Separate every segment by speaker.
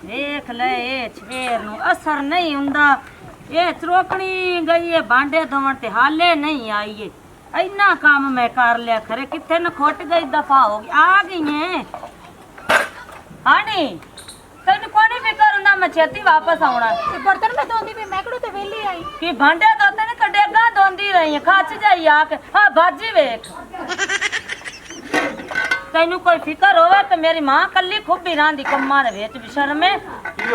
Speaker 1: देख ले ये छेर नु असर नहीं हुंदा। ये चरोकनी गई है भांडे धोवन ते हाले नहीं आई है। इन्ना काम मैं कर लिया खरे किथे न खोट गई दफा हो गई आ गई है। हानी तेन कोनी फिकर हुंदा मैं छेती वापस आउणा।
Speaker 2: बर्तन में धोंदी भी मैं कड़ो ते वेली आई
Speaker 1: कि भांडे धोते ने कडेगा धोंदी रही है खच जाई आके। हां बाजी वेख तैनू कोई फिकर होवे तो मेरी मां कल्ली खुब्बी रांदी कम्मा ने वेच बिशर्मे
Speaker 3: की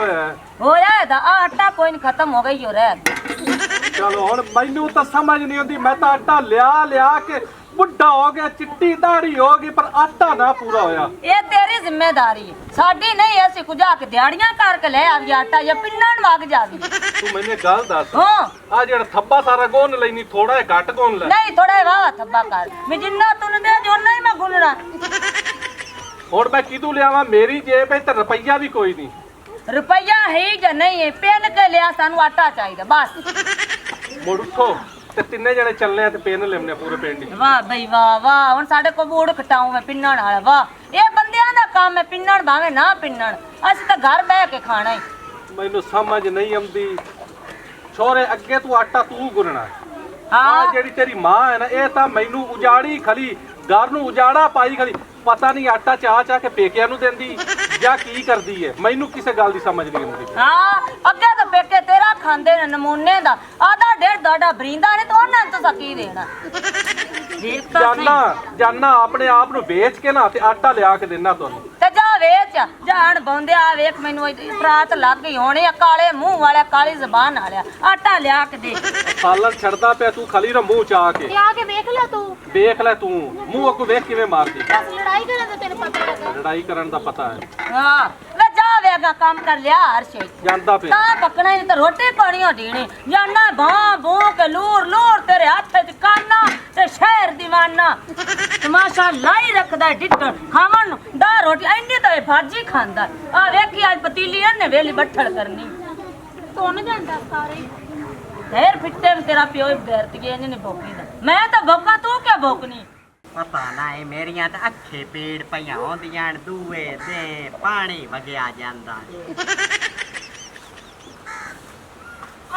Speaker 1: होया दा आटा कोई नहीं खत्म हो गई हो रे।
Speaker 3: चलो हुण मैनू तो समझ नहीं आती। मैं तो आटा लिया लिया के बुढ़ा हो गया चिट्टी दाढ़ी हो गई पर आटा ना पूरा होया।
Speaker 1: ये तेरी जिम्मेदारी है साडी नहीं। ऐसी कुजा के दिहाड़ियां करके ले आवी आटा या पिन्नण वग जावी।
Speaker 3: तू मैंने गल दस
Speaker 1: हां
Speaker 3: आ जेड़ा थब्बा सारा गोन लेनी थोड़ा है घट गोन ले
Speaker 1: नहीं थोड़ा वाह थब्बा कर मैं जिन्ना तूने दे जो नहीं मैं गुनना।
Speaker 3: हुण मैं किदू लियावा मेरी जेब में तो रुपया भी कोई नहीं।
Speaker 1: रुपया है या नहीं है पेन के लिया सानू आटा चाहिए बस।
Speaker 3: मुड़ उठो ते तिन्ने जने चलने ते पेन लेने पूरे पिंड।
Speaker 1: वाह भाई वाह वाह हुन साडे को बूढ़ खटाऊं मैं पिन्नण वाला वाह ये बंदियां दा काम है पिन्नण भावे ना पिन्नण असि तो घर बैठ के खाना ही।
Speaker 3: मैनू समझ नहीं आती छोरे अगे तू आटा तू गुनना
Speaker 1: हाँ
Speaker 3: जेड़ी तेरी मां है ना ये तो मैनू उजाड़ी खली घर नू उजाड़ा पाई खली पता नहीं आटा चाह चाह के पेकिया नू देंदी या की करदी है मैनू किसे गल दी समझ नहीं आती।
Speaker 1: हाँ अगे तो पेके तेरा खांदे ने नमूने दा आधा डेढ़ दाड़ा बरींदा ने तो उन्हां तो सकी देना। देख तो
Speaker 3: जाना जाना अपने आप नू बेच के ना ते आटा लिया के देना तुहानू
Speaker 1: ते जा वेच जान बौंदे आ वेख मैनू प्रात लग गई होने काले मुंह वाला काली जबान वाला आटा लिया के दे।
Speaker 3: सालन छड़दा पे तू खाली रा मुंह चाह के
Speaker 2: आके देख ले तू
Speaker 3: देख ले तू मुंह को देख किवें मारदी।
Speaker 2: बस लड़ाई करे तो तेरे पता लगा
Speaker 3: लड़ाई करन दा पता है।
Speaker 1: हां वे जा वेगा काम कर लिया हर शे
Speaker 3: जानदा पे
Speaker 1: ता पकना नहीं तो रोटी पानी ढीणी जाना भां भो के लूर लूर तेरे हाथ च काना ते शहर दीवाना तमाशा लाई रखदा डिटन खावन दा रोटी ऐनी तो भाजी खांदा आ वेखी आज पतीली ने वेली बठड़ करनी
Speaker 2: कौन जानता सारे
Speaker 1: ढेर फिट्टे में तेरा प्यो बेरत गए ने भोकी दा मैं तो भोका तू क्या भोकनी।
Speaker 4: पता ना है मेरिया तो अखे पेड़ पईया होंदियां दूए दे पानी वगया जांदा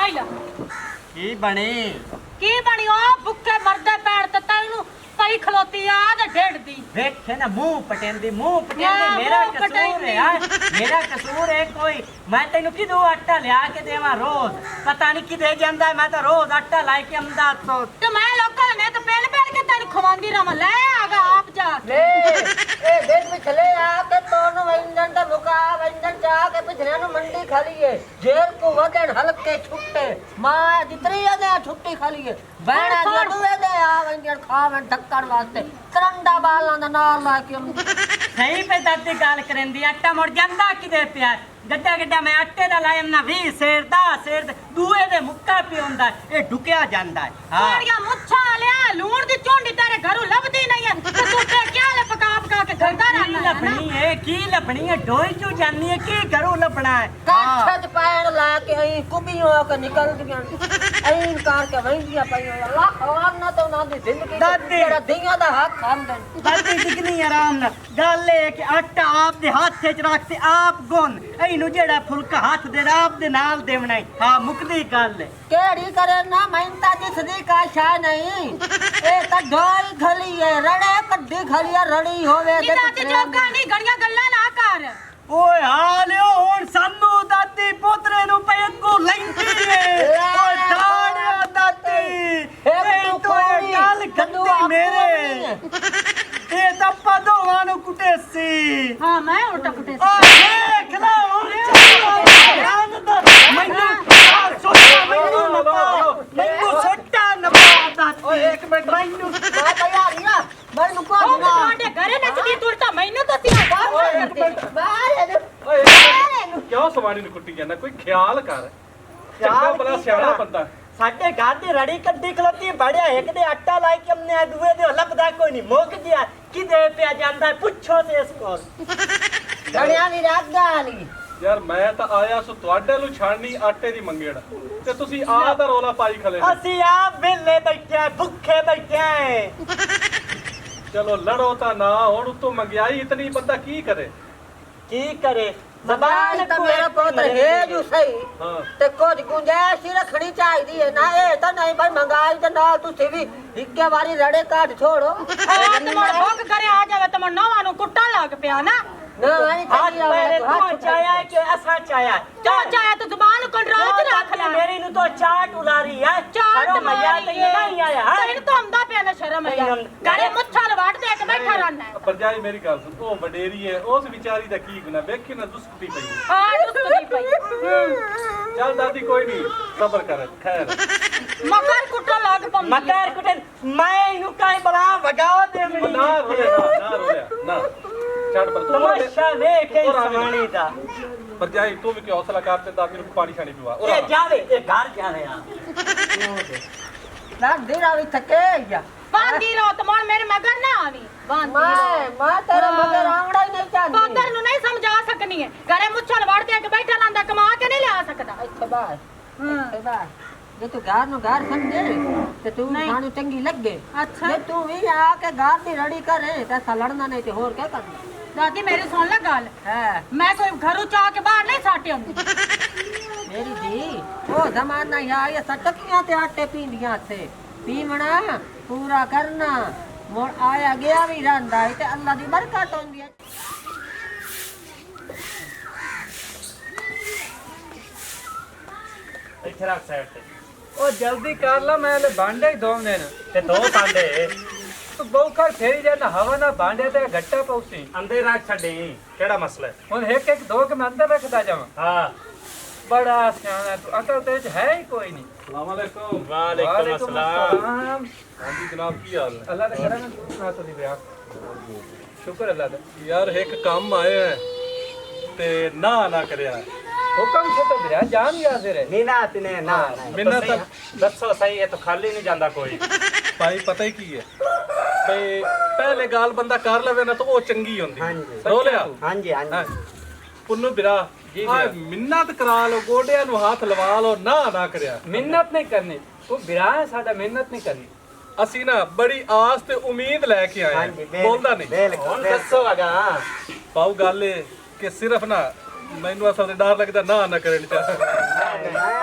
Speaker 2: आई ला
Speaker 4: की बने
Speaker 2: की बनी ओ भुक्खे मरदे पैर ते तैनू पई खलोती आ ते ढेड दी
Speaker 4: देखे ना मुंह पटेंदी मेरा
Speaker 2: मुंह
Speaker 4: कसूर
Speaker 2: पटेंदी।
Speaker 4: है यार मेरा कसूर है कोई मैं तेनू किदू आटा लिया के देवा रोज पता नहीं किदे जांदा है मैं तो रोज आटा लाई के अमदाद तो
Speaker 2: ते मैं लोकल ने तो पेल पेल के तैनू खवांदी रहा ले आगा आप जा
Speaker 5: ले ए देख में चले आके तोनु व्यंजन दा मुका व्यंजन जा के पिछले नु मंडी खाली है जेर को वदन हल्के छुट्टे मां जितरी ने छुट्टी खाली है बैणा जो दुए दे आ व्यंजन खावन धक्कड़ वास्ते करंडा बालां दा नाल ला के
Speaker 4: सही पे दादी गाल करेंदी आटा मुड़ जांदा किदे प्यार गड्डा गड्डा मैं आटे दा लायम ना 20 सेर 10 सेर दूए दे मुक्का पियोंदा ए ढुकिया जांदा है हां
Speaker 2: कोड़िया मुच्छा लिया लूण दी चोंडी तेरे घरों लभदी नहीं है ते तू ते क्या ले पका पका के घरदा रहना है
Speaker 4: की लभनी है ढोई क्यों जानी है की घरों लभना है
Speaker 5: काछत पैण ला के आई कुबियों के निकल दियां ऐन कार के वंजिया पई अल्लाह खवार ना तो ना दी जिंदगी
Speaker 4: दादी।
Speaker 5: तेरा दियां दा हक खाम दे
Speaker 4: दादी दिखनी आराम ना गल है कि आटा आप दे हाथ च रख ते आप गुन एनू जेड़ा फुलका हाथ दे आप दे नाल देवना है हां मुकदी गल है
Speaker 5: केड़ी करे ना मेहनता दिसदी का शा नहीं ए त ढोई खली है रड़े कड्डी खली है रड़ी होवे
Speaker 2: की दादी जोगा नहीं घड़िया गल्ला ना कर
Speaker 4: ओए हालियो हुन सानू दादी पोतरे नु पे को लैंदी है ओए ठाड़िया दादी ए तो गल गंदी मेरे ए तप्पा दोवानु कुटेसी
Speaker 2: हां मैं उल्टा कुटे
Speaker 4: आ देख ला ध्यान दा मैनू सोटा न पाता
Speaker 3: ओए एक मिनट
Speaker 4: मैनू
Speaker 5: मैं तैयारिया मैं नुको
Speaker 2: ओ
Speaker 5: ना
Speaker 2: ਤੁਹਾਡੇ ਘਰੇ ਨੱਚਦੀ ਤੁਰਤਾ ਮੈਨੂੰ ਤਾਂ ਸਿਆ ਬਾਹਰ ਕਰਦੀ
Speaker 5: बाहर
Speaker 3: ओए क्यों सवानी नु कुट्टी जाना कोई ख्याल कर चंगा भला सियाना बंदा
Speaker 4: ਸਾਡੇ ਘਰ ਦੀ ਰੜੀ ਕੱਢੀ ਖਲੋਤੀ ਬੜਿਆ ਇੱਕ ਦੇ ਆਟਾ ਲਾਈ ਕੇ ਹਮਨੇ ਦੂਏ ਦੇ ਲੱਭਦਾ ਕੋਈ ਨਹੀਂ ਮੁੱਕ ਗਿਆ ਕਿਦੇ ਪਿਆ ਜਾਂਦਾ ਪੁੱਛੋ ਤੇ ਇਸ ਕੋਲ
Speaker 5: गणिया नी रात गाली
Speaker 3: यार मैं तो आया सो ਤੁਹਾਡੇ ਨੂੰ ਛਾਣਨੀ ਆਟੇ ਦੀ ਮੰਗੇੜ ਤੇ ਤੁਸੀਂ ਆਹ ਦਾ ਰੋਲਾ ਪਾਈ ਖਲੇ
Speaker 4: ਅਸੀਂ ਆਪ ਵੇਲੇ ਬੈਠੇ ਭੁੱਖੇ ਬੈਠੇ
Speaker 3: ਚਲੋ ਲੜੋ ਤਾਂ ਨਾ ਹੁਣ ਉਤੋਂ ਮੰਗਿਆਈ ਇਤਨੀ ਬੰਦਾ ਕੀ ਕਰੇ
Speaker 4: की करे
Speaker 5: जबान तो मेरा पुत्र है जो सही
Speaker 3: हाँ
Speaker 5: ते कुछ गुंजाइश ही रखनी चाहिए है ना ये तो नहीं भाई महंगाई दे नाल तुसी भी इक्के बारी रड़े काट छोड़ो
Speaker 2: हाँ तुम्हारा भोग करे आ जावे तुम्हारा नौवां नु कुट्टा लग पिया ना
Speaker 5: ना नहीं
Speaker 4: हाथ
Speaker 5: चाहिए
Speaker 4: पहले
Speaker 5: हाथ
Speaker 4: तो चाया कि असा चाया
Speaker 2: तो चाहे तो जुबान कंट्रोल च रख ले
Speaker 4: मेरी नु तो चाट उलारी है
Speaker 2: चाट
Speaker 4: शर्म मैया तो ये नहीं आया
Speaker 2: तेन तो आंदा पिया ना शर्म है घरे मुच्छल वाट दे के बैठा रहना है
Speaker 3: परजाई मेरी गल सुन ओ वडेरी है उस विचारी दा की गुना वेखी ना दुस्कती पई
Speaker 2: हाँ दुस्कती पई
Speaker 3: चल दादी कोई नहीं सब्र कर खैर
Speaker 2: मकर कुट्टा लग पम
Speaker 4: मकर कुटे मैं इनु काई बला भगा दे मेरी
Speaker 3: ना रोया ना छड़ पर तू
Speaker 4: तमाशा देख के समाने दा
Speaker 3: परजाई तू भी के हौसला कर ते दादी नु पानी छानी पिवा
Speaker 4: ये जावे ये घर जावे यार
Speaker 5: ना देर आवी थके या
Speaker 2: बांधी रहो तो मोर मेरे मगर ना आवी बांधी रहो
Speaker 5: मैं तेरा मगर आंगड़ा ही नहीं चाहती
Speaker 2: मगर नु नहीं समझा सकनी है घरे मुच्छल वाट दे के बैठा रहंदा कमा के नहीं ले आ सकदा
Speaker 5: ਇੱਥੇ ਬਾਹਰ ਜੇ ਤੂੰ ਘਰ ਨੂੰ ਘਰ ਸਮਝੇ ਤੇ ਤੂੰ ਸਾਨੂੰ ਚੰਗੀ ਲੱਗੇ
Speaker 2: अच्छा
Speaker 5: ਜੇ ਤੂੰ ਵੀ ਆ ਕੇ ਘਰ ਦੀ ਰੜੀ ਕਰੇ ਤਾਂ ਸਾ ਲੜਨਾ ਨਹੀਂ ਤੇ ਹੋਰ ਕੀ ਕਰਨਾ
Speaker 2: दादी मेरी सुन ले गल
Speaker 5: ਹੈ
Speaker 2: मैं कोई घरों चा के बाहर नहीं साटे आंदी
Speaker 5: ਮੇਰੀ ਜੀ ਉਹ ਜ਼ਮਾਨਾ ਆ ਇਹ ਸਟਕੀਆਂ ਤੇ ਆਟੇ ਪੀਂਦੀਆਂ ਥੇ ਪੀਵਣਾ ਪੂਰਾ ਕਰਨਾ ਮੋੜ ਆਇਆ ਗਿਆ ਵੀ ਰਹਿੰਦਾ ਹੈ ਤੇ ਅੱਲਾ ਦੀ ਬਰਕਤ ਹੁੰਦੀ ਹੈ
Speaker 4: ਇੱਥੇ ਰੱਖ ਸਾਈਡ ਤੇ
Speaker 6: ਉਹ ਜਲਦੀ ਕਰ ਲਾ ਮੈਂ ਲੈ ਭਾਂਡੇ ਹੀ ਧੋਣੇ ਨੇ
Speaker 4: ਤੇ ਦੋ ਭਾਂਡੇ
Speaker 6: ਤੂੰ ਬਹੁਕਰ ਫੇਰੀ ਜੇ ਨਾ ਹਵਾ ਨਾ ਭਾਂਡੇ ਤੇ ਘੱਟਾ ਪਉਸੀ
Speaker 4: ਅੰਦਰ ਰੱਖ ਛੱਡੀ ਕਿਹੜਾ ਮਸਲਾ ਹੈ
Speaker 6: ਹੁਣ ਇੱਕ ਇੱਕ ਧੋ ਕੇ ਮੈਂ ਅੰਦਰ ਰੱਖਦਾ ਜਾਵਾਂ
Speaker 4: ਹਾਂ
Speaker 6: ਬੜਾ ਸਿਆਣਾ ਤੂੰ ਅਕਲ ਤੇ ਚ ਹੈ ਹੀ ਕੋਈ ਨਹੀਂ
Speaker 3: अस्सलाम वालेकुम
Speaker 4: ਵਾਲੇਕੁਮ ਅਸਲਾਮ
Speaker 6: अस्सलाम।
Speaker 3: हाँ जी जनाब की हाल है
Speaker 6: ਅੱਲਾ ਦਾ ਕਰਮ ਨਾ ਤੁਸੀਂ ਵਿਆਹ ਸ਼ੁਕਰ ਅੱਲਾ ਦਾ
Speaker 3: यार एक काम आया है ते ना करया
Speaker 6: ਹੁਕਮ ਸੇ ਤਾਂ ਵਿਆਹ ਜਾਨ ਹੀ ਹਾਜ਼ਰ ਹੈ
Speaker 4: ਨੀਨਾ ਤਨੇ ਨਾ
Speaker 3: मिन्ना तो
Speaker 4: ਦੱਸੋ ਸਹੀ ਇਹ ਤਾਂ ਖਾਲੀ ਨਹੀਂ ਜਾਂਦਾ ਕੋਈ
Speaker 3: भाई पता ही की है भाई पहले गाल बंदा कर लवे ना तो वो चंगी होंदी
Speaker 4: हाँ जी।
Speaker 3: रो लिया
Speaker 4: ਹਾਂਜੀ
Speaker 3: हाँ। पुन्नू बिरा
Speaker 6: जी
Speaker 3: हाँ, मिन्नत करा लो गोडिया नु हाथ लवा लो ना करया
Speaker 6: ਮਿਹਨਤ ਨਹੀਂ ਕਰਨੀ ਤੂੰ ਵਿਆਹ ਹੈ ਸਾਡਾ ਮਿਹਨਤ ਨਹੀਂ ਕਰਨੀ
Speaker 3: ਅਸੀਂ ਨਾ ਬੜੀ ਆਸ ਤੇ ਉਮੀਦ ਲੈ ਕੇ ਆਏ
Speaker 4: ਹਾਂਜੀ
Speaker 3: ਹਾਂ। ਬੋਲਦਾ ਨਹੀਂ
Speaker 4: ਬਿਲਕੁਲ ਦੱਸੋ ਅਗਾ
Speaker 3: ਪਾਉ ਗੱਲ ਏ ਕਿ ਸਿਰਫ ਨਾ ਮੈਨੂੰ ਅਸਲ ਤੇ ਡਰ ਲੱਗਦਾ ਨਾ ਕਰਨ ਚ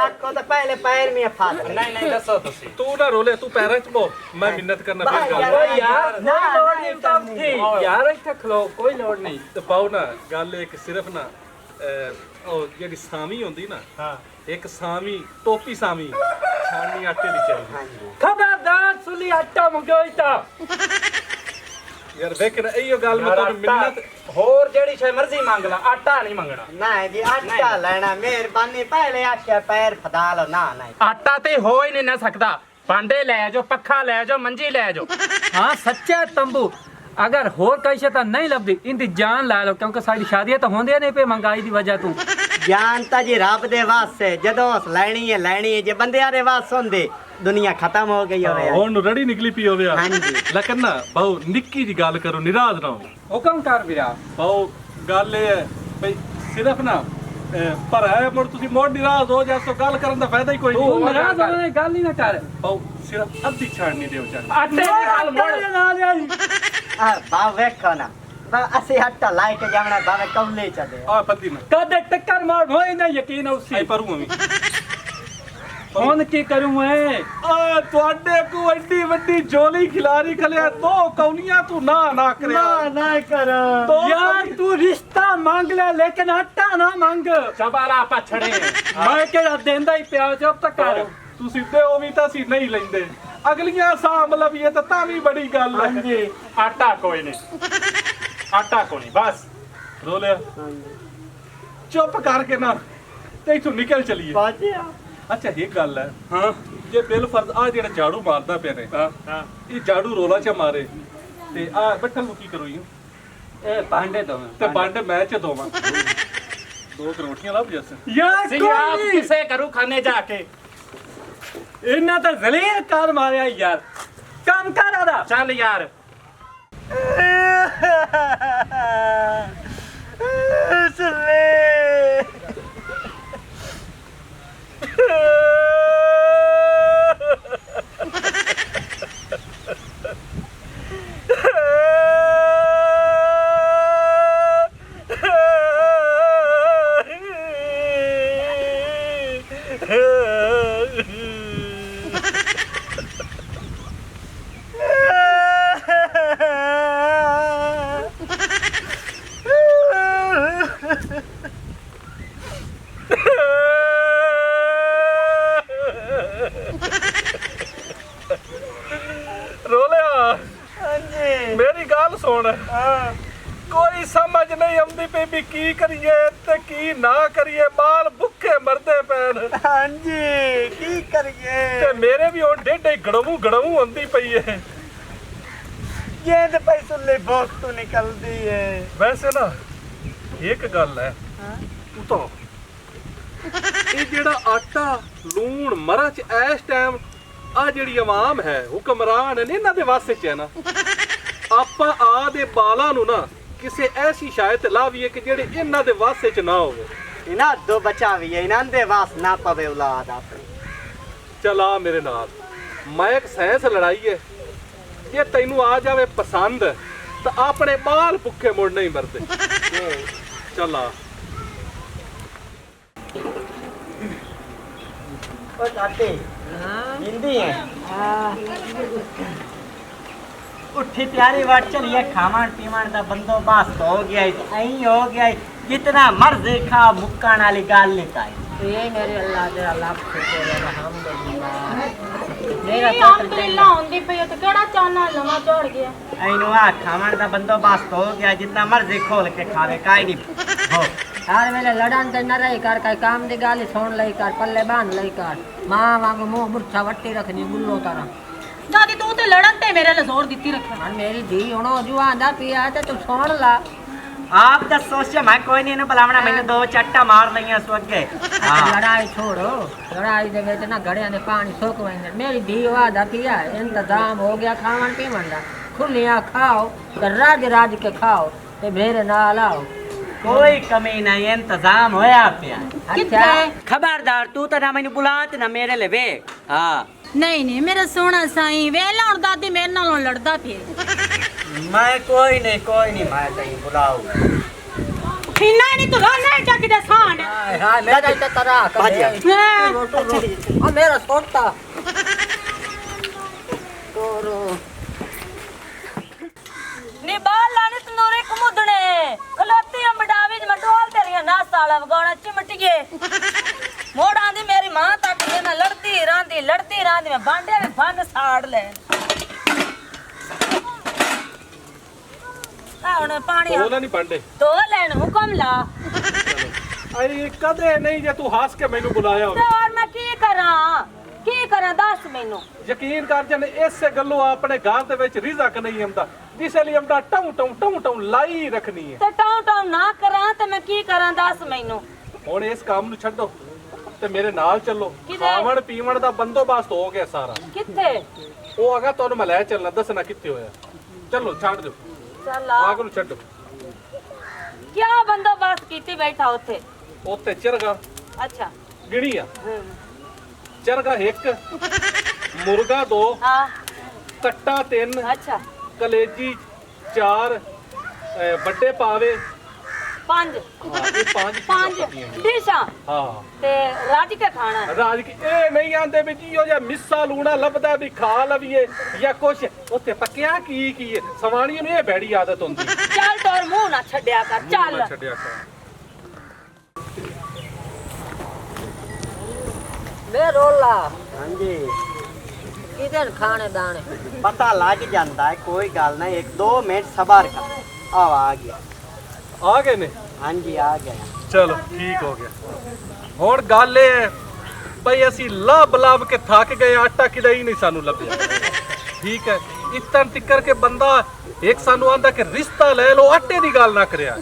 Speaker 4: आपको तो पहले पैर में फंस नहीं नहीं दसो तुसी
Speaker 3: ਤੂੰ ਨਾ ਰੋਲੇ ਤੂੰ ਪੈਰਾਂ ਚ ਬੋ ਮੈਂ ਮਿੰਨਤ ਕਰਨਾ ਫਿਰ ਗੱਲ
Speaker 6: ਓਏ ਯਾਰ
Speaker 4: ਨਾ,
Speaker 6: ਕੋਈ ਲੋੜ
Speaker 4: ਨਾ,
Speaker 6: ਨਹੀਂ
Speaker 4: ਨਾ,
Speaker 6: ਤਾਂ
Speaker 4: ਨਹੀਂ।
Speaker 6: ਠੀਕ ਯਾਰ ਇੱਥੇ ਖਲੋ ਕੋਈ ਲੋੜ ਨਹੀਂ
Speaker 3: ਤੇ ਪਾਉ ਨਾ ਗੱਲ ਏ ਕਿ ਸਿਰਫ ਨਾ ਉਹ ਜਿਹੜੀ ਸਾਵੀ ਹੁੰਦੀ ਨਾ
Speaker 4: हां
Speaker 3: ਇੱਕ ਸਾਵੀ ਟੋਪੀ ਸਾਵੀ ਛਾਣਨੀ ਆਟੇ ਦੀ ਚਾਹੀਦੀ
Speaker 4: हां जी
Speaker 6: ਖਬਰਦਾਰ ਸੁਲੀ ਆਟਾ ਮੰਗੋਈ ਤਾਂ
Speaker 3: ਯਾਰ ਵੇਖ ਨਾ ਇਹੋ ਗੱਲ ਮੈਂ ਤੁਹਾਨੂੰ ਮਿੰਨਤ
Speaker 4: ਹੋਰ ਜਿਹੜੀ ਸ਼ੈ ਮਰਜ਼ੀ ਮੰਗ ਲਾ ਆਟਾ ਨਹੀਂ ਮੰਗਣਾ ਨਹੀਂ ਜੀ ਆਟਾ ਲੈਣਾ ਮਿਹਰਬਾਨੀ ਪਹਿਲੇ ਆਟਾ ਪੈਰ ਫਦਾ ਲਓ ਨਾ ਨਹੀਂ
Speaker 7: ਆਟਾ ਤੇ ਹੋ ਹੀ ਨਹੀਂ ਨਾ ਸਕਦਾ ਭਾਂਡੇ ਲੈ ਜਾਓ ਪੱਖਾ ਲੈ ਜਾਓ ਮੰਜੀ ਲੈ ਜਾਓ
Speaker 6: ਹਾਂ ਸੱਚਾ ਤੰਬੂ ਅਗਰ ਹੋਰ ਕਈ ਸ਼ੈ ਤਾਂ ਨਹੀਂ ਲੱਭਦੀ ਇੰਦੀ ਜਾਨ ਲਾ ਲਓ ਕਿਉਂਕਿ ਸਾਡੀ ਸ਼ਾਦੀਆਂ ਤਾਂ ਹੁੰਦੀਆਂ ਨਹੀਂ ਪਈ ਮਹਿੰਗਾਈ ਦੀ ਵਜ੍ਹਾ ਤੋਂ
Speaker 4: ਜਾਨ ਤਾਂ ਜੀ ਰੱਬ ਦੇ ਵਾਸਤੇ ਜਦੋਂ ਲੈਣੀ ਹੈ ਜੇ ਬੰਦਿਆਂ ਦੇ ਵਾਸ ਹੁੰਦੇ ਦੁਨੀਆ ਖਤਮ ਹੋ ਗਈ ਹੋਵੇ
Speaker 3: ਹੁਣ ਨੂੰ ਰੜੀ ਨਿਕਲੀ ਪਈ ਹੋਵੇ
Speaker 4: ਹਾਂਜੀ।
Speaker 3: ਲੇਕਿਨ ਨਾ ਬਹੁ ਨਿੱਕੀ ਜੀ ਗੱਲ ਕਰੋ ਨਿਰਾਜ਼ ਨਾ ਹੋ
Speaker 6: ਹੁਕਮ ਕਰ ਵੀਰਾ
Speaker 3: ਬਹੁ ਗੱਲ ਇਹ ਹੈ ਬਈ ਸਿਰਫ ਨਾ ਪਰ ਹੈ ਮੁੜ ਤੁਸੀਂ ਮੋੜ ਨਿਰਾਜ਼ ਹੋ ਜਾਸੋ ਗੱਲ ਕਰਨ ਦਾ ਫਾਇਦਾ ਹੀ ਕੋਈ
Speaker 6: ਤੂੰ
Speaker 3: ਨਹੀਂ
Speaker 6: ਨਾਰਾਜ਼ ਹੋਣੇ ਗੱਲ ਹੀ ਨਾ ਕਰ
Speaker 3: ਬਹੁ ਸਿਰਫ ਅੱਧੀ ਛਾੜਨੀ ਦਿਓ ਚੱਲ
Speaker 6: ਆਟੇ ਦੀ ਗੱਲ ਮੋੜ
Speaker 4: ਆ ਬਾ ਵੇਖੋ ਨਾ ਬਾ ਅਸੀਂ ਆਟਾ ਲਾਇ ਕੇ ਜਾਵਣਾ ਬਾਵੇਂ ਕੌਲੇ ਚਦੇ
Speaker 3: ਆ ਫੱਦੀ ਨਾ
Speaker 6: ਕਦੇ ਟੱਕਰ ਮਾਰ ਹੋਏ ਨਾ ਯਕੀਨ
Speaker 3: ਆਈ
Speaker 6: ਉਸੀ
Speaker 3: ਪਰੂ ਅਮੀ
Speaker 6: ਹੁਣ ਕੀ ਕਰੂੰ ਮੈਂ
Speaker 3: ਆ ਤੁਹਾਡੇ ਕੋ ਐਡੀ ਵੱਡੀ ਝੋਲੀ ਖਿਲਾਰੀ ਖਲਿਆ ਦੋ ਕੌਲੀਆਂ ਤੂੰ ਨਾ ਕਰਿਆ
Speaker 4: ਨਾ ਕਰ
Speaker 6: ਯਾਰ ਤੂੰ ਰਿਸ਼ਤਾ ਮੰਗ ਲੈ ਲੇਕਿਨ ਆਟਾ ਨਾ ਮੰਗ
Speaker 7: ਚਬਾਰਾ ਪਛੜੇ
Speaker 6: ਮੈਂ ਕਿਹੜਾ ਦਿੰਦਾ ਹੀ ਪਿਆ ਜਬ ਤੱਕ ਕਰ
Speaker 3: ਤੁਸੀਂ ਤੇ ਉਹ ਵੀ ਤਾਂ ਅਸੀਂ ਨਹੀਂ ਲੈਂਦੇ ਅਗਲੀਆਂ ਸਾਂਭ ਲਵੀਏ ਤਾਂ ਵੀ ਬੜੀ ਗੱਲ ਹੈ
Speaker 7: ਆਟਾ ਕੋਈ ਨਹੀਂ ਆਟਾ ਕੋਈ ਨਹੀਂ ਬਸ
Speaker 3: ਰੋ ਲਿਆ ਚੁੱਪ ਕਰਕੇ ਨਾ ਤੇ ਇਥੋਂ ਨਿਕਲ ਚਲੀਏ
Speaker 4: ਬਾਜਿਆ
Speaker 3: ਅੱਛਾ ਇਹ ਗੱਲ ਹੈ
Speaker 7: ਹਾਂ
Speaker 3: ਜੇ ਬਿਲ ਫਰਜ਼ ਆ ਜਿਹੜਾ ਝਾੜੂ ਮਾਰਦਾ ਪਿਆ ਨੇ
Speaker 7: ਹਾਂ
Speaker 3: ਇਹ ਝਾੜੂ ਰੋਲਾ ਚ ਮਾਰੇ ਤੇ ਆ ਬੱਠਲ ਨੂੰ ਕੀ ਕਰੂ
Speaker 6: ਇਹ ਭਾਂਡੇ ਤੋਂ
Speaker 3: ਤੇ ਵੰਡ ਮੈਂ ਚ ਦੋਵਾਂ ਦੋ ਕਰੋਟੀਆਂ ਲੱਭ ਜਸ
Speaker 6: ਯਾਰ
Speaker 7: ਸੀ ਆਪ
Speaker 6: ਕੋਈ
Speaker 7: ਕਿਸੇ ਕਰੂ ਖਾਣੇ ਜਾ ਕੇ
Speaker 6: ਇਹਨਾਂ ਤਾਂ ਜ਼ਲੀਲ ਕਰ ਮਾਰਿਆ ਯਾਰ ਕੰਮ ਕਰ ਆਦਾ
Speaker 7: ਚੱਲ ਯਾਰ
Speaker 3: ਕੀ ਕਰੀਏ ਤੇ ਕੀ ਨਾ ਕਰੀਏ, ਬਾਲ ਭੁੱਖੇ ਮਰਦੇ ਪੈਣ
Speaker 4: ਹਾਂਜੀ ਕੀ ਕਰੀਏ
Speaker 3: ਤੇ ਮੇਰੇ ਵੀ ਹੁਣ ਡੇਢੇ ਗੜਵੂ ਹੁੰਦੀ ਪਈ ਏ।
Speaker 4: ਇਹ ਤੇ ਪੈਸੇ ਬਹੁਤ ਤੋਂ ਨਿਕਲਦੀ ਏ।
Speaker 3: ਵੈਸੇ ਨਾ ਇੱਕ ਗੱਲ ਹੈ ਉਤੋਂ ਇਹ ਜਿਹੜਾ ਆਟਾ ਲੂਣ ਮਰਚ ਇਸ ਟਾਈਮ ਆ ਜਿਹੜੀ ਆਵਾਮ ਹੈ ਹੁਕਮਰਾਨ ਨੇ ਇਹਨਾਂ ਦੇ ਵਾਸਤੇ ਚ ਹੈ ਨਾ, ਆਪਾਂ ਆ ਦੇ ਬਾਲਾਂ ਨੂੰ ਨਾ ਕਿਸੇ ਐਸੀ ਸ਼ਾਇਦ ਲਾਵੀਏ ਕਿ ਜਿਹੜੇ ਇਹਨਾਂ ਦੇ ਵਾਸਤੇ ਚ ਨਾ ਹੋਵੇ।
Speaker 4: ਇਹਨਾਂ ਦੋ ਬਚਾਵੀਏ, ਇਹਨਾਂ ਦੇ ਵਾਸ ਨਾ ਪਵੇ ਔਲਾਦ ਆਪਣੀ।
Speaker 3: ਚਲਾ ਮੇਰੇ ਨਾਲ, ਮੈਂ ਇੱਕ ਸਾਇੰਸ ਲੜਾਈ ਹੈ, ਜੇ ਤੈਨੂੰ ਆ ਜਾਵੇ ਪਸੰਦ ਤਾਂ ਆਪਣੇ ਬਾਲ ਭੁੱਖੇ ਮੁੜ ਨਹੀਂ ਮਰਦੇ। ਚਲਾ
Speaker 4: ओ ताते हिंदी है उठी प्यारी बात चलिए खावन पीवन का बंदोबस्त हो गया है, ऐं हो गया है, जितना मर्जी खा मुक्कण वाली गाल नहीं काई।
Speaker 5: ये मेरे अल्लाह दे लाख शुक्र है अल्हम्दुलिल्लाह। मेरा
Speaker 2: ਇਹ ਅਲਹਮਦੁਲਿਲਾ ਹੁੰਦੀ ਪਈ ਤੇ ਕਿਹੜਾ ਚਾਨਾ ਲਵਾ ਝੜ ਗਿਆ।
Speaker 4: ऐं आ खावन का बंदोबस्त हो गया, जितना मर्जी खोल के खावे काई नहीं हो।
Speaker 5: हर वेले लड़न ते न रही कर, कई काम दी गाली सुन लई कर, पल्ले बांध लई कर, मां वांग मुंह मुर्छा वट्टी रखनी बुल्लो तरह।
Speaker 2: ਦਾਦੀ ਤੂੰ ਤੇ ਲੜਨ ਤੇ ਮੇਰੇ ਲਈ ਜ਼ੋਰ ਦਿੱਤੀ ਰੱਖਿਆ।
Speaker 5: मन मेरी धी हुणो जुआंदा पिया ते तू सुन ला।
Speaker 4: आप तो सोचे मैं कोई नहीं बुलावना, मैंने दो चट्टा मार लिया सो अगे।
Speaker 5: लड़ाई छोड़ो, लड़ाई दे विच ना घड़ियां दे पानी सुक वेंदे। मेरी धी वादा पिया इंतजाम हो गया खावन पीवन दा, खुलियां खाओ ते राज के खाओ ते मेरे नाल आओ।
Speaker 4: कोई कमी नहीं, इंतजाम होया पिया।
Speaker 5: अच्छा
Speaker 4: खबरदार तू तो ना मैंने बुला ते ना मेरे लिए वे। हाँ
Speaker 2: ਨਹੀਂ ਨਹੀਂ ਮੇਰਾ ਸੋਹਣਾ ਸਾਈਂ ਵੇਲਾ ਹੁਣ ਦਾਦੀ ਮੇਰੇ ਨਾਲੋਂ ਲੜਦਾ ਫਿਰ।
Speaker 4: मैं कोई नहीं मैं तेरी बुलाऊ।
Speaker 2: ਇੰਨਾ ਨਹੀਂ ਤੂੰ ਰੋਣਾ ਚੱਕ ਦੇ ਸਾਂਡ।
Speaker 5: हाय हाय मेरा तो तरा कर दे। ओ मेरा सोटा तोरो
Speaker 1: ਨੀ ਬਾਲ ਲਾਣੇ ਤਨੋਰੇ ਕਮੁਦਣੇ ਖਲੋਤੀ ਅੰਬੜਾਵੀ ਜ ਮਟੋਲ ਤੇਰੀਆਂ ਨਾ ਸਾਲਾ ਵਗਾਉਣਾ ਚਿਮਟੀਏ ਮੋੜਾਂ ਦੀ ਮੇਰੀ ਮਾਂ ਤੱਕ ਇਹ ਨਾ ਲੜਦੀ ਰਾਂਦੀ ਮੈਂ ਬਾਂਡੇ ਵੀ ਬੰਨ ਸਾੜ ਲੈ ਆ ਹੁਣ ਪਾਣੀ
Speaker 3: ਉਹਨਾਂ ਨਹੀਂ ਪਾਂਡੇ
Speaker 1: ਧੋ ਲੈਣ ਹੁਕਮ ਲਾ
Speaker 3: ਅਰੇ ਕਦੇ ਨਹੀਂ ਜੇ ਤੂੰ ਹੱਸ ਕੇ ਮੈਨੂੰ ਬੁਲਾਇਆ
Speaker 1: ਤੇ
Speaker 3: ਹੋਵੇ।
Speaker 1: ਹੋਰ ਮੈਂ ਕੀ ਕਰਾਂ ਦੱਸ ਮੈਨੂੰ।
Speaker 3: ਯਕੀਨ ਕਰ ਜਨ ਇਸੇ ਗੱਲੋਂ ਆਪਣੇ ਘਰ ਦੇ ਵਿੱਚ ਰਿਜ਼ਕ ਨਹੀਂ ਆਉਂਦਾ, ਜਿਸੇ ਲਈ ਆਉਂਦਾ ਟੌਂ ਲਾਈ ਰੱਖਣੀ ਹੈ।
Speaker 1: ਤੇ ਟੌਂ ਨਾ ਕਰਾਂ ਤੇ ਮੈਂ ਕੀ ਕਰਾਂ ਦੱਸ ਮੈਨੂੰ।
Speaker 3: ਹੁਣ ਇਸ ਕੰਮ ਨੂੰ ਛੱਡੋ ਤੇ ਮੇਰੇ ਨਾਲ ਚੱਲੋ,
Speaker 1: ਕਿਤੇ?
Speaker 3: ਖਾਵਣ ਪੀਵਣ ਦਾ ਬੰਦੋਬਸਤ ਹੋ ਗਿਆ ਸਾਰਾ।
Speaker 1: ਕਿੱਥੇ?
Speaker 3: ਉਹ ਆਗਾ ਤੁਹਾਨੂੰ ਮੈਂ ਲੈ ਚੱਲਣਾ, ਦੱਸਣਾ ਕਿੱਥੇ ਹੋਇਆ। ਚਲੋ ਛੱਡ ਦਿਓ,
Speaker 1: ਚੱਲ
Speaker 3: ਆਗ ਨੂੰ ਛੱਡੋ।
Speaker 1: ਕਿਆ ਬੰਦੋਬਸਤ ਕੀਤੀ ਬੈਠਾ ਉੱਥੇ?
Speaker 3: ਉੱਤੇ ਚਰਗਾ
Speaker 1: ਅੱਛਾ
Speaker 3: ਗਿਣੀ ਆ, ਚਰਗਾ 1, ਮੁਰਗਾ 2,
Speaker 1: ਹਾਂ
Speaker 3: ਕੱਟਾ 3,
Speaker 1: ਅੱਛਾ
Speaker 3: ਕਲੇਜੀ 4, ਵੱਡੇ ਪਾਵੇ
Speaker 1: 5
Speaker 3: ਇਹ 5
Speaker 1: 5 ਡਿਸ਼ਾਂ
Speaker 3: ਹਾਂ।
Speaker 1: ਤੇ ਰਾਜ ਕੇ ਖਾਣਾ ਹੈ।
Speaker 3: ਰਾਜ ਕੀ ਇਹ ਨਹੀਂ ਆਂਦੇ ਵੀ ਜੀ ਉਹ ਜਾਂ ਮਿੱਸਾ ਲੂਣਾ ਲੱਭਦਾ ਵੀ ਖਾ ਲਵੀਏ ਜਾਂ ਕੁਛ ਉੱਥੇ ਪੱਕਿਆ ਕੀ ਹੈ। ਸਵਾਣੀਆਂ ਨੂੰ ਇਹ ਬੈੜੀ ਆਦਤ ਹੁੰਦੀ।
Speaker 1: ਚੱਲ ਤੋਰ ਮੂੰਹ ਨਾ ਛੱਡਿਆ ਕਰ ਚੱਲ।
Speaker 3: ਮੈਂ ਛੱਡਿਆ ਕਰ।
Speaker 5: बे रोला
Speaker 4: हाँ जी
Speaker 5: किधर खाने दाने
Speaker 4: पता लग जाता है, कोई गल नहीं, 1-2 मिनट सबर कर। आ गया।
Speaker 3: ਆ ਗਏ ਨੇ?
Speaker 4: हाँ जी आ गया।
Speaker 3: ਚਲੋ ਠੀਕ ਹੋ ਗਿਆ। ਹੁਣ ਗੱਲ ਇਹ ਹੈ ਬਈ ਅਸੀਂ ਲੱਭ ਕੇ ਥੱਕ ਗਏ, ਆਟਾ ਕਿਦਾ ਹੀ ਨਹੀਂ ਸਾਨੂੰ ਲੱਭਿਆ। ਠੀਕ ਹੈ, ਇਤਨ ਤਿੱਕਰ ਕੇ ਬੰਦਾ ਇੱਕ ਸਾਨੂੰ ਆਂਦਾ ਕਿ ਰਿਸ਼ਤਾ ਲੈ ਲਓ, ਆਟੇ ਦੀ ਗੱਲ ਨਾ ਕਰਿਆ।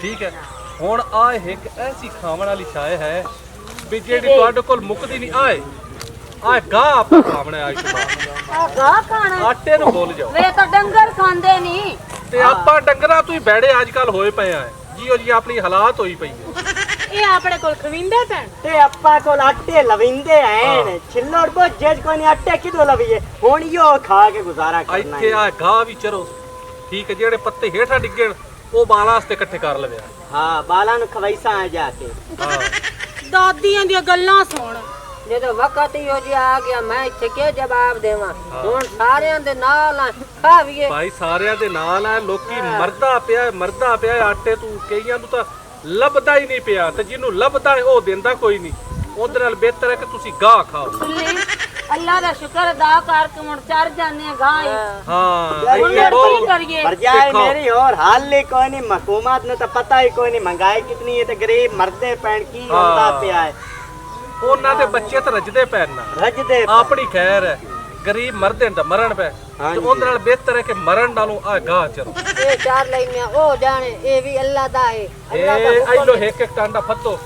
Speaker 3: ਠੀਕ ਹੈ, ਹੁਣ ਆ ਇੱਕ ਐਸੀ ਖਾਵਣ ਵਾਲੀ ਸ਼ਾਇ ਹੈ ਵੀ ਜਿਹੜੀ ਤੁਹਾਡੇ ਕੋਲ ਮੁੱਕਦੀ ਨਹੀਂ। ਆਏ ਗਾਹ ਆਪਾਂ ਖਾਵਣਾ ਅੱਜ ਤੋਂ ਬਾਅਦ।
Speaker 1: ਆ ਗਾ ਖਾਣਾ
Speaker 3: ਆਟੇ ਨੂੰ ਭੁੱਲ ਜਾਓ।
Speaker 1: ਵੇ ਤਾਂ ਡੰਗਰ ਖਾਂਦੇ ਨਹੀਂ।
Speaker 3: ਤੇ ਆਪਾਂ ਡੰਗਰਾਂ ਤੋਂ ਹੀ ਬੈੜੇ ਅੱਜ ਕੱਲ ਹੋਏ ਪਏ ਆ ਜੀ, ਉਹ ਜੀ ਆਪਣੀ ਹਾਲਾਤ ਹੋਈ ਪਈ ਹੈ।
Speaker 2: ਇਹ ਆਪਣੇ ਕੋਲ ਖਵਿੰਦੇ ਪੈਣ
Speaker 4: ते अपा को आटे लविंदे हैं, छिल्लर बोझे को नहीं आटे किदो लविए। हुन यो खा के गुजारा करना
Speaker 3: ਇੱਥੇ
Speaker 4: है।
Speaker 3: ਆ ਗਾਹ ਵੀ ਚਰੋ। ਠੀਕ ਹੈ, ਜਿਹੜੇ ਪੱਤੇ ਹੇਠਾਂ ਡਿੱਗਣ ਉਹ ਬਾਲਾਂ ਵਾਸਤੇ ਇਕੱਠੇ ਕਰ ਲਵਿਆ।
Speaker 4: हाँ बाला नु खवैसा आ जाके।
Speaker 3: ਹਾਂ
Speaker 2: ਦਾਦੀਆਂ ਦੀਆਂ ਗੱਲਾਂ ਸੁਣ।
Speaker 5: जे तो वक्त ही हो जी आ गया, मैं इत्थे के जवाब देवां। हुन सारियां दे नाल खावीए।
Speaker 3: ਭਾਈ ਸਾਰਿਆਂ ਦੇ ਨਾਲ ਆ, ਲੋਕੀ ਮਰਦਾ ਪਿਆ ਆਟੇ ਤੋਂ। ਕਈਆਂ ਨੂੰ ਤਾਂ ਲੱਭਦਾ ਹੀ ਨਹੀਂ ਪਿਆ, ਤੇ ਜਿਹਨੂੰ ਲੱਭਦਾ ਉਹ ਦਿੰਦਾ ਕੋਈ ਨਹੀਂ। ਉਹਦੇ ਨਾਲ ਬਿਹਤਰ ਹੈ ਕਿ ਤੁਸੀਂ ਗਾਹ ਖਾਓ।
Speaker 1: अल्लाह का शुक्र अदा करके मुड़ चढ़ जाने गाय
Speaker 3: हाँ
Speaker 4: ये
Speaker 3: ये
Speaker 1: की
Speaker 3: बहुत
Speaker 1: करिए
Speaker 4: परजाई
Speaker 3: देखो।
Speaker 4: मेरी और हाल ही कोई नहीं हुकूमत ने तो पता ही कोई नहीं महंगाई कितनी है तो गरीब मरदे पैण की होता पिया है
Speaker 3: ਉਹਨਾਂ ਦੇ ਬੱਚੇ ਤਾਂ ਰੱਜਦੇ ਪੈਣ ਨਾ
Speaker 4: रजदे
Speaker 3: ਆਪਣੀ ਖੈਰ ਹੈ ਗਰੀਬ ਮਰਦੇ ਨੇ ਤਾਂ ਮਰਨ ਪੈ ਤੇ ਉਹਦੇ ਨਾਲ ਬਿਹਤਰ ਹੈ ਕਿ ਮਰਨ ਨਾਲੋਂ ਆ ਗਾਹ ਚਲੋ
Speaker 5: ਇਹ ਚਾਰ ਲੈਣੀਆਂ ਉਹ ਜਾਣੇ ਇਹ ਵੀ ਅੱਲਾ ਦਾ ਹੈ ਅੱਲਾ ਦਾ
Speaker 3: ਇਹ
Speaker 5: ਹੁਕਮ
Speaker 3: ਐਲੋ ਇੱਕ ਇੱਕ ਟਾਂਡਾ ਫੱਤੋ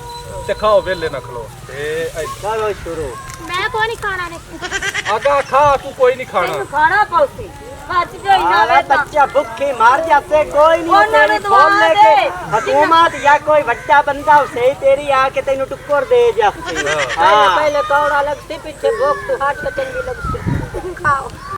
Speaker 3: ਤੇ ਖਾਓ ਵੇਲੇ ਨਾ ਖਲੋ ਇਹ
Speaker 4: चलो शुरू
Speaker 2: ਮੈਂ ਕੋਈ ਨਹੀਂ ਖਾਣਾ ਨੇ
Speaker 3: ਆਗਾ ਖਾ ਤੂੰ ਕੋਈ ਨਹੀਂ ਖਾਣਾ
Speaker 1: ਤੈਨੂੰ ਖਾਣਾ ਪਉਸੀ ਖਰਚ ਜੋ ਨਾ
Speaker 4: अरे
Speaker 1: ਵੇਚਾ
Speaker 4: बच्चा भूखे मार जाते कोई नहीं
Speaker 1: ਉਹਨਾਂ
Speaker 4: तेरी
Speaker 1: ਨੂੰ ਦੁਆ
Speaker 4: बोलने
Speaker 1: दे।
Speaker 4: के हुकूमत या कोई बच्चा बंदा उसे ही तेरी आके तेनु टुक्कर दे जाती
Speaker 5: पहले
Speaker 4: हाँ
Speaker 5: पहले कौड़ा लगती पीछे भूख तो हाथ का चंगी लगती खाओ